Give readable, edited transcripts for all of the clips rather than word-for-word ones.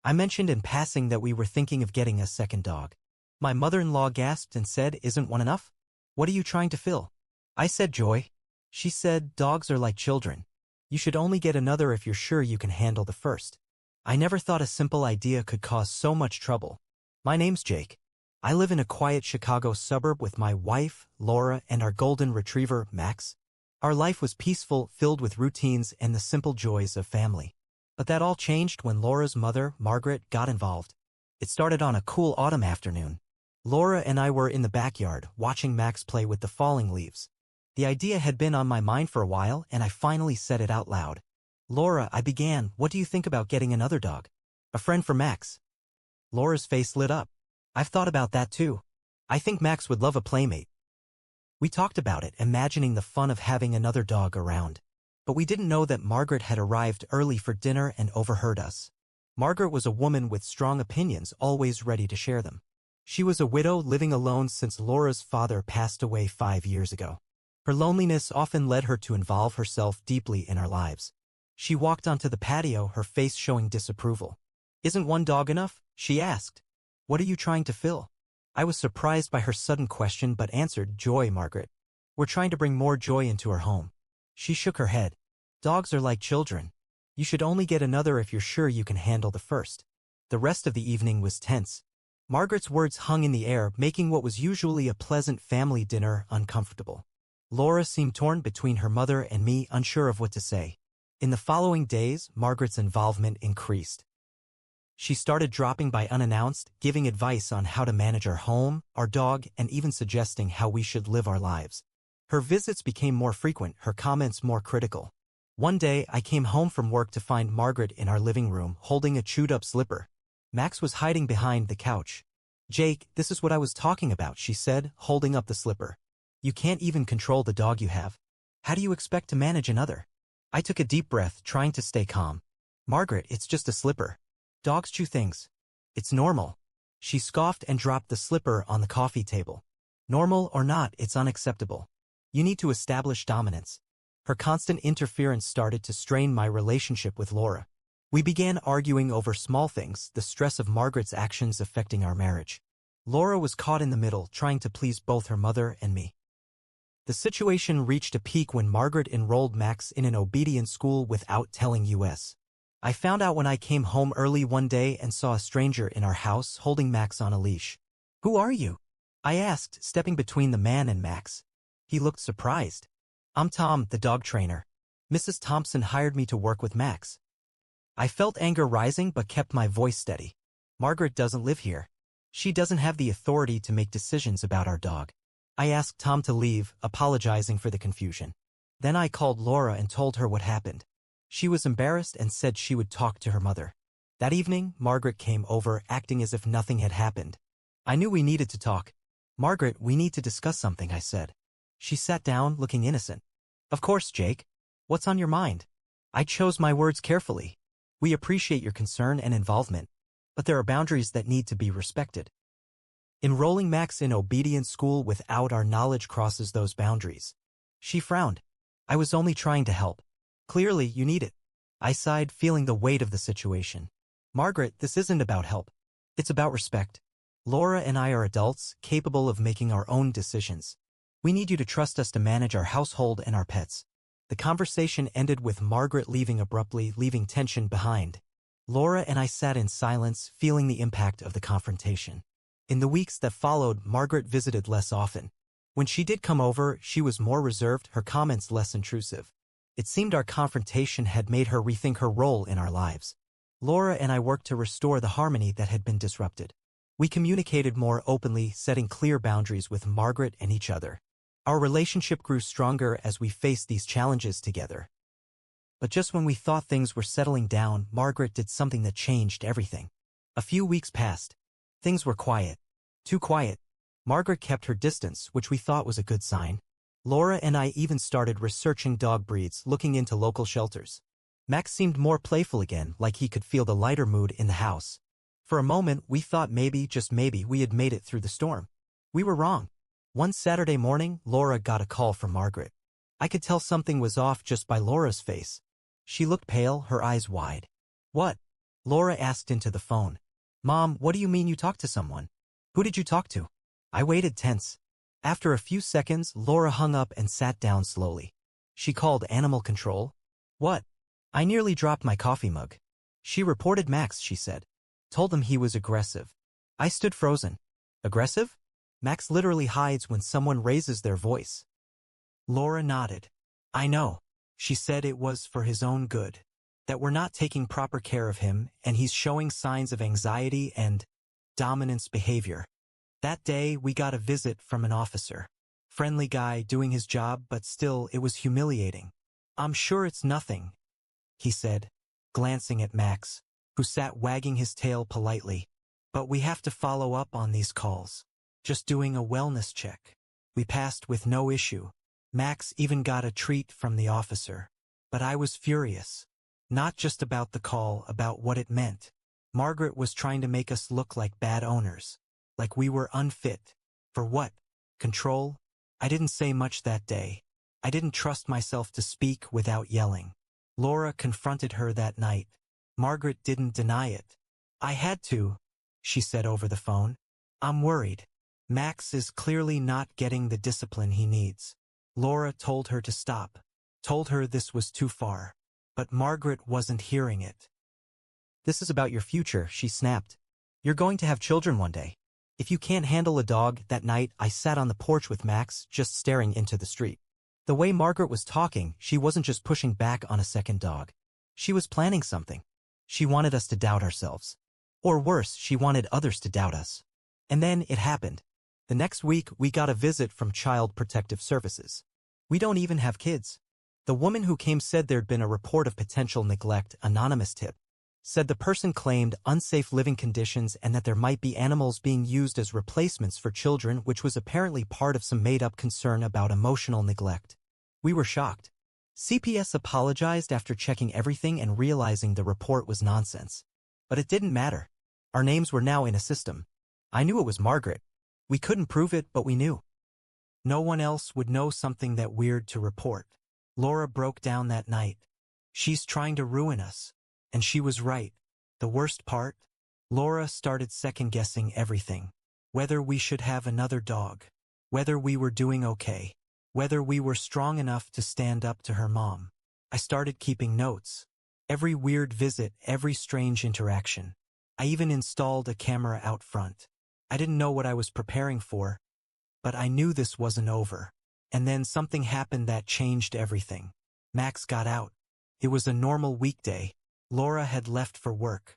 I mentioned in passing that we were thinking of getting a second dog. My mother-in-law gasped and said, "Isn't one enough? What are you trying to fill?" I said, "Joy." She said, "Dogs are like children. You should only get another if you're sure you can handle the first." I never thought a simple idea could cause so much trouble. My name's Jake. I live in a quiet Chicago suburb with my wife, Laura, and our golden retriever, Max. Our life was peaceful, filled with routines and the simple joys of family. But that all changed when Laura's mother, Margaret, got involved. It started on a cool autumn afternoon. Laura and I were in the backyard, watching Max play with the falling leaves. The idea had been on my mind for a while, and I finally said it out loud. "Laura," I began, "what do you think about getting another dog? A friend for Max?" Laura's face lit up. "I've thought about that too. I think Max would love a playmate." We talked about it, imagining the fun of having another dog around. But we didn't know that Margaret had arrived early for dinner and overheard us. Margaret was a woman with strong opinions, always ready to share them. She was a widow living alone since Laura's father passed away 5 years ago. Her loneliness often led her to involve herself deeply in our lives. She walked onto the patio, her face showing disapproval. "Isn't one dog enough?" she asked. "What are you trying to fill?" I was surprised by her sudden question but answered, "Joy, Margaret. We're trying to bring more joy into our home." She shook her head. "Dogs are like children. You should only get another if you're sure you can handle the first." The rest of the evening was tense. Margaret's words hung in the air, making what was usually a pleasant family dinner uncomfortable. Laura seemed torn between her mother and me, unsure of what to say. In the following days, Margaret's involvement increased. She started dropping by unannounced, giving advice on how to manage our home, our dog, and even suggesting how we should live our lives. Her visits became more frequent, her comments more critical. One day, I came home from work to find Margaret in our living room, holding a chewed-up slipper. Max was hiding behind the couch. "Jake, this is what I was talking about," she said, holding up the slipper. "You can't even control the dog you have. How do you expect to manage another?" I took a deep breath, trying to stay calm. "Margaret, it's just a slipper. Dogs chew things. It's normal." She scoffed and dropped the slipper on the coffee table. "Normal or not, it's unacceptable. You need to establish dominance." Her constant interference started to strain my relationship with Laura. We began arguing over small things, the stress of Margaret's actions affecting our marriage. Laura was caught in the middle, trying to please both her mother and me. The situation reached a peak when Margaret enrolled Max in an obedience school without telling us. I found out when I came home early one day and saw a stranger in our house holding Max on a leash. "Who are you?" I asked, stepping between the man and Max. He looked surprised. "I'm Tom, the dog trainer. Mrs. Thompson hired me to work with Max." I felt anger rising but kept my voice steady. "Margaret doesn't live here. She doesn't have the authority to make decisions about our dog." I asked Tom to leave, apologizing for the confusion. Then I called Laura and told her what happened. She was embarrassed and said she would talk to her mother. That evening, Margaret came over, acting as if nothing had happened. I knew we needed to talk. "Margaret, we need to discuss something," I said. She sat down, looking innocent. "Of course, Jake. What's on your mind?" I chose my words carefully. "We appreciate your concern and involvement, but there are boundaries that need to be respected. Enrolling Max in obedience school without our knowledge crosses those boundaries." She frowned. "I was only trying to help. Clearly, you need it." I sighed, feeling the weight of the situation. "Margaret, this isn't about help. It's about respect. Laura and I are adults, capable of making our own decisions. We need you to trust us to manage our household and our pets." The conversation ended with Margaret leaving abruptly, leaving tension behind. Laura and I sat in silence, feeling the impact of the confrontation. In the weeks that followed, Margaret visited less often. When she did come over, she was more reserved, her comments less intrusive. It seemed our confrontation had made her rethink her role in our lives. Laura and I worked to restore the harmony that had been disrupted. We communicated more openly, setting clear boundaries with Margaret and each other. Our relationship grew stronger as we faced these challenges together. But just when we thought things were settling down, Margaret did something that changed everything. A few weeks passed. Things were quiet. Too quiet. Margaret kept her distance, which we thought was a good sign. Laura and I even started researching dog breeds, looking into local shelters. Max seemed more playful again, like he could feel the lighter mood in the house. For a moment, we thought maybe, just maybe, we had made it through the storm. We were wrong. One Saturday morning, Laura got a call from Margaret. I could tell something was off just by Laura's face. She looked pale, her eyes wide. "What?" Laura asked into the phone. Mom, what do you mean you talked to someone? Who did you talk to? I waited tense. After a few seconds, Laura hung up and sat down slowly. She called animal control. What? I nearly dropped my coffee mug. She reported Max, she said. Told them he was aggressive. I stood frozen. Aggressive? Max literally hides when someone raises their voice. Laura nodded. I know. She said it was for his own good. That we're not taking proper care of him and he's showing signs of anxiety and dominance behavior. That day, we got a visit from an officer. Friendly guy doing his job, but still, it was humiliating. I'm sure it's nothing, he said, glancing at Max, who sat wagging his tail politely. But we have to follow up on these calls. Just doing a wellness check. We passed with no issue. Max even got a treat from the officer. But I was furious. Not just about the call, about what it meant. Margaret was trying to make us look like bad owners. Like we were unfit. For what? Control? I didn't say much that day. I didn't trust myself to speak without yelling. Laura confronted her that night. Margaret didn't deny it. I had to, she said over the phone. I'm worried. Max is clearly not getting the discipline he needs. Laura told her to stop. Told her this was too far. But Margaret wasn't hearing it. This is about your future, she snapped. You're going to have children one day. If you can't handle a dog, that night I sat on the porch with Max, just staring into the street. The way Margaret was talking, she wasn't just pushing back on a second dog. She was planning something. She wanted us to doubt ourselves. Or worse, she wanted others to doubt us. And then it happened. The next week, we got a visit from Child Protective Services. We don't even have kids. The woman who came said there'd been a report of potential neglect, anonymous tip. Said the person claimed unsafe living conditions and that there might be animals being used as replacements for children, which was apparently part of some made-up concern about emotional neglect. We were shocked. CPS apologized after checking everything and realizing the report was nonsense. But it didn't matter. Our names were now in a system. I knew it was Margaret. We couldn't prove it, but we knew. No one else would know something that weird to report. Laura broke down that night. She's trying to ruin us. And she was right. The worst part? Laura started second-guessing everything. Whether we should have another dog. Whether we were doing okay. Whether we were strong enough to stand up to her mom. I started keeping notes. Every weird visit, every strange interaction. I even installed a camera out front. I didn't know what I was preparing for, but I knew this wasn't over. And then something happened that changed everything. Max got out. It was a normal weekday. Laura had left for work.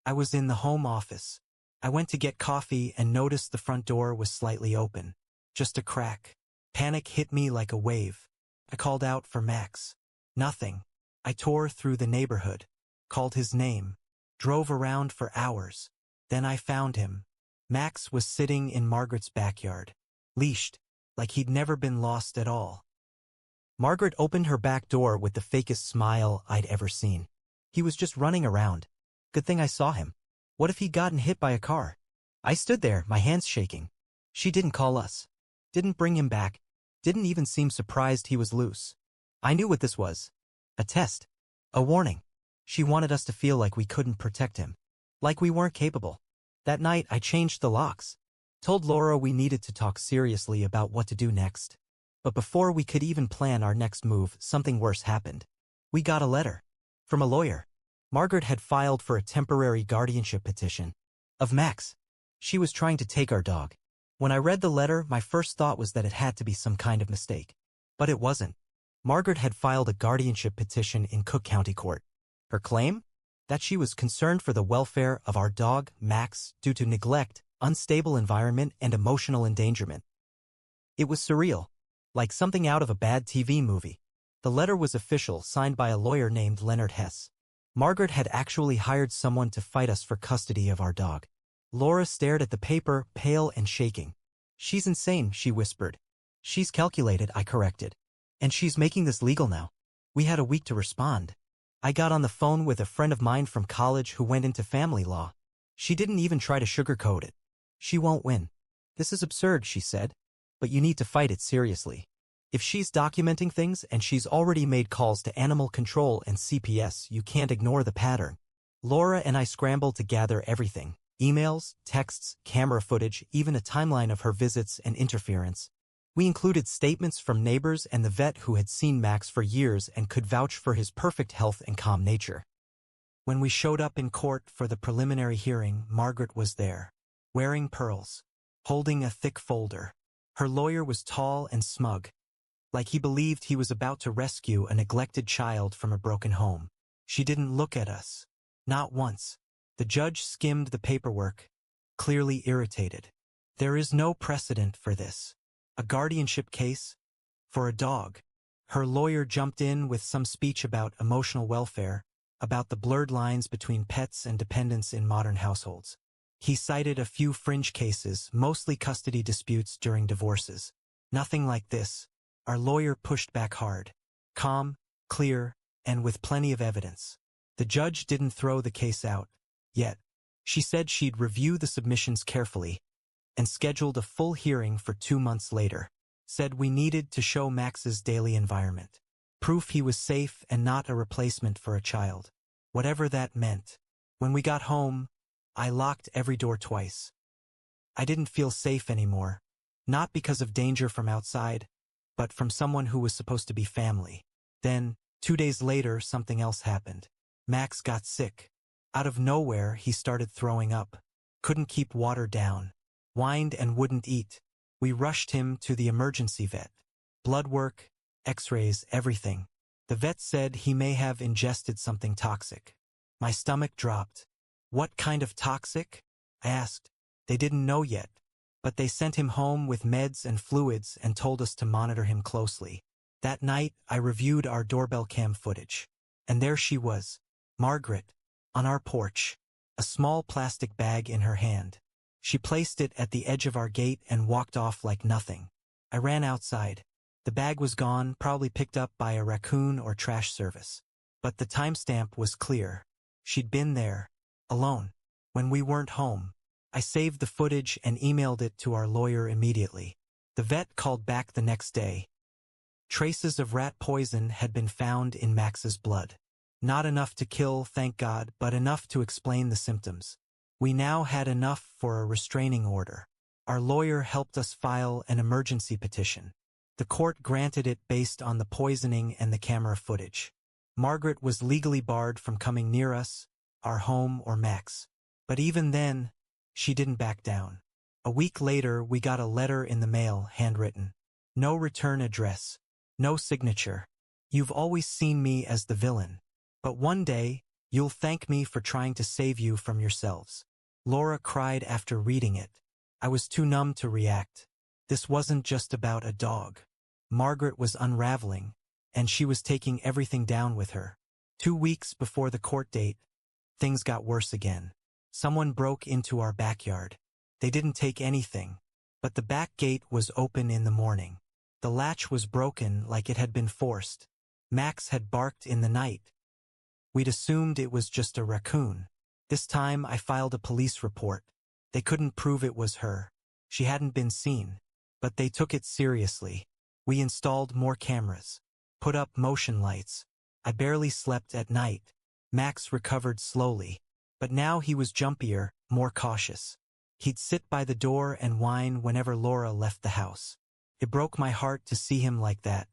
I was in the home office. I went to get coffee and noticed the front door was slightly open. Just a crack. Panic hit me like a wave. I called out for Max. Nothing. I tore through the neighborhood. Called his name. Drove around for hours. Then I found him. Max was sitting in Margaret's backyard. Leashed. Like he'd never been lost at all. Margaret opened her back door with the fakest smile I'd ever seen. He was just running around. Good thing I saw him. What if he'd gotten hit by a car? I stood there, my hands shaking. She didn't call us. Didn't bring him back. Didn't even seem surprised he was loose. I knew what this was. A test. A warning. She wanted us to feel like we couldn't protect him. Like we weren't capable. That night, I changed the locks. Told Laura we needed to talk seriously about what to do next. But before we could even plan our next move, something worse happened. We got a letter. From a lawyer. Margaret had filed for a temporary guardianship petition. Of Max. She was trying to take our dog. When I read the letter, my first thought was that it had to be some kind of mistake. But it wasn't. Margaret had filed a guardianship petition in Cook County Court. Her claim? That she was concerned for the welfare of our dog, Max, due to neglect, unstable environment, and emotional endangerment. It was surreal. Like something out of a bad TV movie. The letter was official, signed by a lawyer named Leonard Hess. Margaret had actually hired someone to fight us for custody of our dog. Laura stared at the paper, pale and shaking. She's insane, she whispered. She's calculated, I corrected. And she's making this legal now. We had a week to respond. I got on the phone with a friend of mine from college who went into family law. She didn't even try to sugarcoat it. She won't win. This is absurd, she said. But you need to fight it seriously. If she's documenting things and she's already made calls to animal control and CPS, you can't ignore the pattern. Laura and I scrambled to gather everything: emails, texts, camera footage, even a timeline of her visits and interference. We included statements from neighbors and the vet who had seen Max for years and could vouch for his perfect health and calm nature. When we showed up in court for the preliminary hearing, Margaret was there, wearing pearls, holding a thick folder. Her lawyer was tall and smug, like he believed he was about to rescue a neglected child from a broken home. She didn't look at us. Not once. The judge skimmed the paperwork, clearly irritated. There is no precedent for this. A guardianship case? For a dog. Her lawyer jumped in with some speech about emotional welfare, about the blurred lines between pets and dependents in modern households. He cited a few fringe cases, mostly custody disputes during divorces. Nothing like this. Our lawyer pushed back hard. Calm, clear, and with plenty of evidence. The judge didn't throw the case out, yet. She said she'd review the submissions carefully and scheduled a full hearing for 2 months later. Said we needed to show Max's daily environment. Proof he was safe and not a replacement for a child. Whatever that meant. When we got home, I locked every door twice. I didn't feel safe anymore. Not because of danger from outside, but from someone who was supposed to be family. Then, 2 days later, something else happened. Max got sick. Out of nowhere, he started throwing up. Couldn't keep water down. Whined and wouldn't eat. We rushed him to the emergency vet. Blood work, x-rays, everything. The vet said he may have ingested something toxic. My stomach dropped. What kind of toxic? I asked. They didn't know yet, but they sent him home with meds and fluids and told us to monitor him closely. That night, I reviewed our doorbell cam footage. And there she was, Margaret, on our porch, a small plastic bag in her hand. She placed it at the edge of our gate and walked off like nothing. I ran outside. The bag was gone, probably picked up by a raccoon or trash service. But the timestamp was clear. She'd been there, alone, when we weren't home. I saved the footage and emailed it to our lawyer immediately. The vet called back the next day. Traces of rat poison had been found in Max's blood. Not enough to kill, thank God, but enough to explain the symptoms. We now had enough for a restraining order. Our lawyer helped us file an emergency petition. The court granted it based on the poisoning and the camera footage. Margaret was legally barred from coming near us, our home, or Max. But even then, she didn't back down. A week later, we got a letter in the mail, handwritten. No return address. No signature. You've always seen me as the villain. But one day, you'll thank me for trying to save you from yourselves. Laura cried after reading it. I was too numb to react. This wasn't just about a dog. Margaret was unraveling, and she was taking everything down with her. 2 weeks before the court date, things got worse again. Someone broke into our backyard. They didn't take anything, but the back gate was open in the morning. The latch was broken like it had been forced. Max had barked in the night. We'd assumed it was just a raccoon. This time I filed a police report. They couldn't prove it was her. She hadn't been seen. But they took it seriously. We installed more cameras. Put up motion lights. I barely slept at night. Max recovered slowly. But now he was jumpier, more cautious. He'd sit by the door and whine whenever Laura left the house. It broke my heart to see him like that.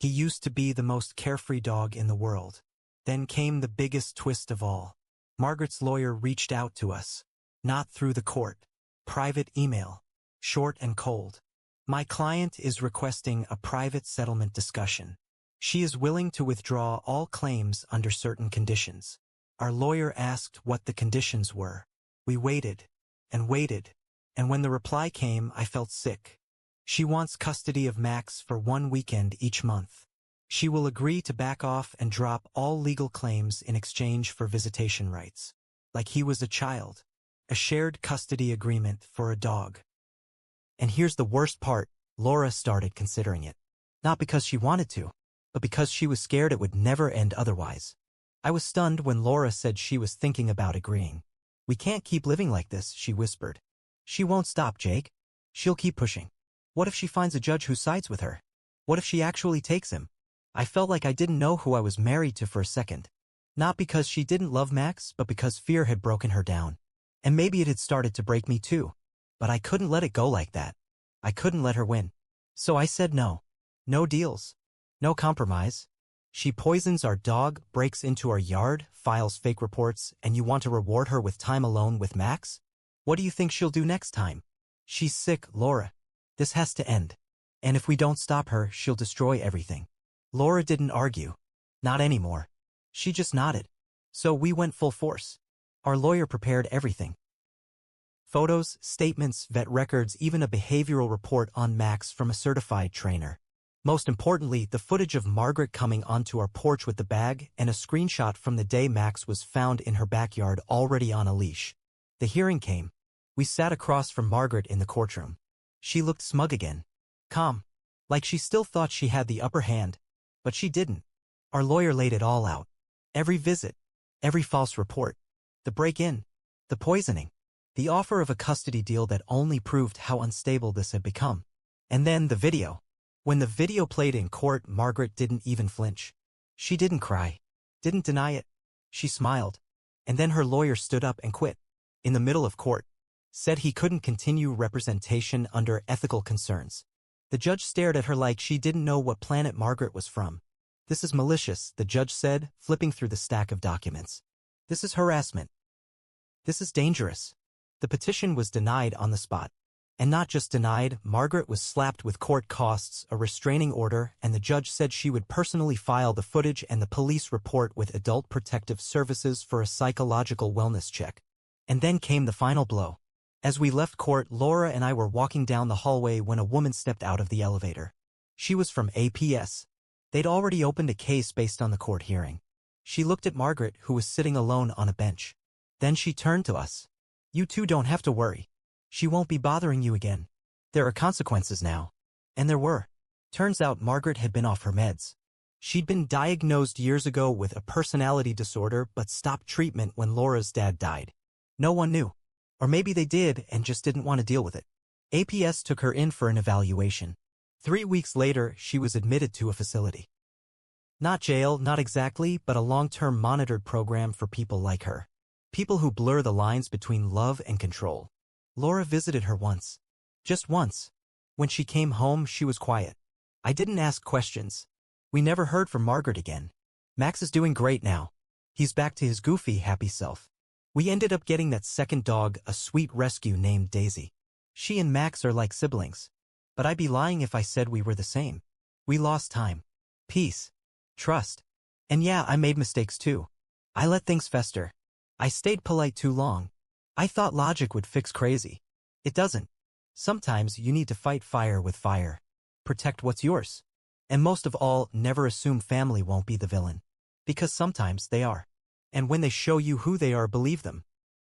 He used to be the most carefree dog in the world. Then came the biggest twist of all. Margaret's lawyer reached out to us. Not through the court. Private email. Short and cold. My client is requesting a private settlement discussion. She is willing to withdraw all claims under certain conditions. Our lawyer asked what the conditions were. We waited, and when the reply came, I felt sick. She wants custody of Max for 1 weekend each month. She will agree to back off and drop all legal claims in exchange for visitation rights. Like he was a child. A shared custody agreement for a dog. And here's the worst part, Laura started considering it. Not because she wanted to, but because she was scared it would never end otherwise. I was stunned when Laura said she was thinking about agreeing. We can't keep living like this, she whispered. She won't stop, Jake. She'll keep pushing. What if she finds a judge who sides with her? What if she actually takes him? I felt like I didn't know who I was married to for a second. Not because she didn't love Max, but because fear had broken her down. And maybe it had started to break me too. But I couldn't let it go like that. I couldn't let her win. So I said no. No deals. No compromise. She poisons our dog, breaks into our yard, files fake reports, and you want to reward her with time alone with Max? What do you think she'll do next time? She's sick, Laura. This has to end. And if we don't stop her, she'll destroy everything. Laura didn't argue. Not anymore. She just nodded. So we went full force. Our lawyer prepared everything. Photos, statements, vet records, even a behavioral report on Max from a certified trainer. Most importantly, the footage of Margaret coming onto our porch with the bag and a screenshot from the day Max was found in her backyard already on a leash. The hearing came. We sat across from Margaret in the courtroom. She looked smug again. Calm. Like she still thought she had the upper hand. But she didn't. Our lawyer laid it all out. Every visit. Every false report. The break-in. The poisoning. The offer of a custody deal that only proved how unstable this had become. And then the video. When the video played in court, Margaret didn't even flinch. She didn't cry. Didn't deny it. She smiled. And then her lawyer stood up and quit. In the middle of court. Said he couldn't continue representation under ethical concerns. The judge stared at her like she didn't know what planet Margaret was from. This is malicious, the judge said, flipping through the stack of documents. This is harassment. This is dangerous. The petition was denied on the spot. And not just denied, Margaret was slapped with court costs, a restraining order, and the judge said she would personally file the footage and the police report with Adult Protective Services for a psychological wellness check. And then came the final blow. As we left court, Laura and I were walking down the hallway when a woman stepped out of the elevator. She was from APS. They'd already opened a case based on the court hearing. She looked at Margaret, who was sitting alone on a bench. Then she turned to us. You two don't have to worry. She won't be bothering you again. There are consequences now. And there were. Turns out Margaret had been off her meds. She'd been diagnosed years ago with a personality disorder but stopped treatment when Laura's dad died. No one knew. Or maybe they did and just didn't want to deal with it. APS took her in for an evaluation. 3 weeks later, she was admitted to a facility. Not jail, not exactly, but a long-term monitored program for people like her. People who blur the lines between love and control. Laura visited her once. Just once. When she came home, she was quiet. I didn't ask questions. We never heard from Margaret again. Max is doing great now. He's back to his goofy, happy self. We ended up getting that second dog, a sweet rescue named Daisy. She and Max are like siblings. But I'd be lying if I said we were the same. We lost time. Peace. Trust. And yeah, I made mistakes too. I let things fester. I stayed polite too long. I thought logic would fix crazy. It doesn't. Sometimes you need to fight fire with fire. Protect what's yours. And most of all, never assume family won't be the villain. Because sometimes they are. And when they show you who they are, believe them.